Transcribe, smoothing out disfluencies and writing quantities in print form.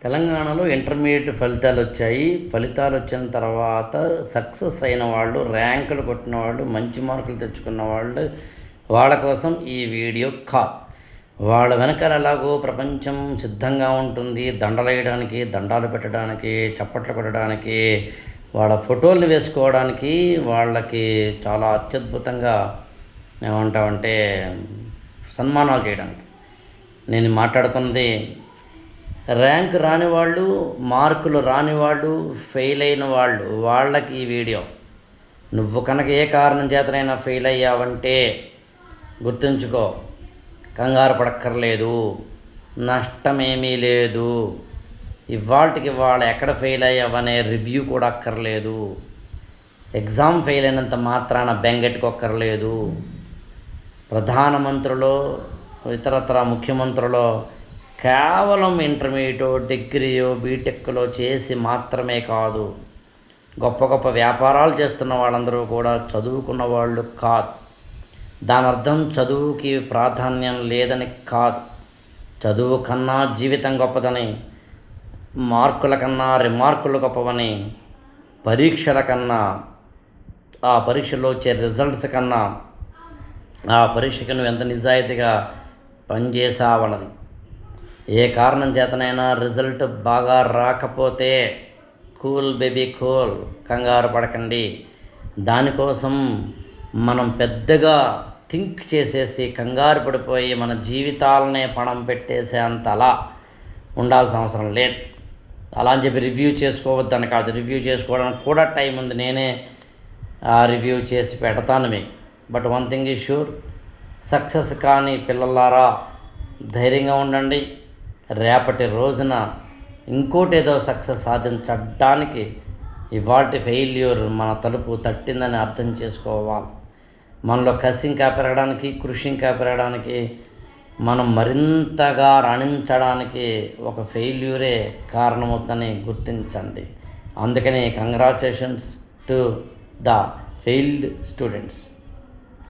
తెలంగాణలో ఇంటర్మీడియట్ ఫలితాలు వచ్చాయి. ఫలితాలు వచ్చిన తర్వాత సక్సెస్ అయిన వాళ్ళు, ర్యాంకులు కొట్టిన వాళ్ళు, మంచి మార్కులు తెచ్చుకున్న వాళ్ళు, వాళ్ళ కోసం ఈ వీడియో కాల్. వాళ్ళ వెనకాల ఎలాగో ప్రపంచం సిద్ధంగా ఉంటుంది. దండలేయడానికి, దండాలు పెట్టడానికి, చప్పట్లు కొట్టడానికి, వాళ్ళ ఫోటోలు వేసుకోవడానికి, వాళ్ళకి చాలా అత్యద్భుతంగా ఏమంటామంటే సన్మానాలు చేయడానికి. నేను మాట్లాడుతున్నది ర్యాంక్ రాని వాళ్ళు, మార్కులు రాని వాళ్ళు, ఫెయిల్ అయిన వాళ్ళు, వాళ్ళకి ఈ వీడియో. నువ్వు కనుక ఏ కారణం చేతనైనా ఫెయిల్ అయ్యావంటే గుర్తుంచుకో, కంగారు పడక్కర్లేదు, నష్టమేమీ లేదు. ఇవాళకి వాళ్ళు ఎక్కడ ఫెయిల్ అయ్యావనే రివ్యూ కూడా అక్కర్లేదు. ఎగ్జామ్ ఫెయిల్ అయినంత మాత్రాన బెంగెట్టుకోక్కర్లేదు. ప్రధానమంత్రులు, ఇతరత్ర ముఖ్యమంత్రులు కేవలం ఇంటర్మీడియటో, డిగ్రీయో, బీటెక్లో చేసి మాత్రమే కాదు, గొప్ప గొప్ప వ్యాపారాలు చేస్తున్న వాళ్ళందరూ కూడా చదువుకున్న వాళ్ళు కాదు. దాని అర్థం చదువుకి ప్రాధాన్యం లేదని కాదు. చదువు కన్నా జీవితం గొప్పదని, మార్కుల కన్నా రిమార్కులు గొప్పవని, పరీక్షల కన్నా, ఆ పరీక్షలో వచ్చే రిజల్ట్స్ కన్నా, ఆ పరీక్షకు నువ్వు ఎంత నిజాయితీగా పనిచేసావన్నది. ఏ కారణం చేతనైనా రిజల్ట్ బాగా రాకపోతే కూల్ బేబీ కూల్, కంగారు పడకండి. దానికోసం మనం పెద్దగా థింక్ చేసేసి కంగారు పడిపోయి మన జీవితాలనే పణం పెట్టేసే అంత అలా ఉండాల్సిన అవసరం లేదు. అలా అని చెప్పి రివ్యూ చేసుకోవద్దని కాదు, రివ్యూ చేసుకోవడానికి కూడా టైం ఉంది. నేనే ఆ రివ్యూ చేసి పెడతాను మీకు. But one thing is sure, success కానీ పిల్లలారా ధైర్యంగా ఉండండి. రేపటి రోజున ఇంకోటి ఏదో సక్సెస్ సాధించడానికి ఇవాల్టి ఫెయిల్యూర్ మన తలుపు తట్టిందని అర్థం చేసుకోవాలి. మనలో కసి ఇంకా పెరగడానికి, కృషి ఇంకా పెరగడానికి, మనం మరింతగా రాణించడానికి ఒక ఫెయిల్యూరే కారణమవుతుందని గుర్తించండి. అందుకని congratulations to the failed students.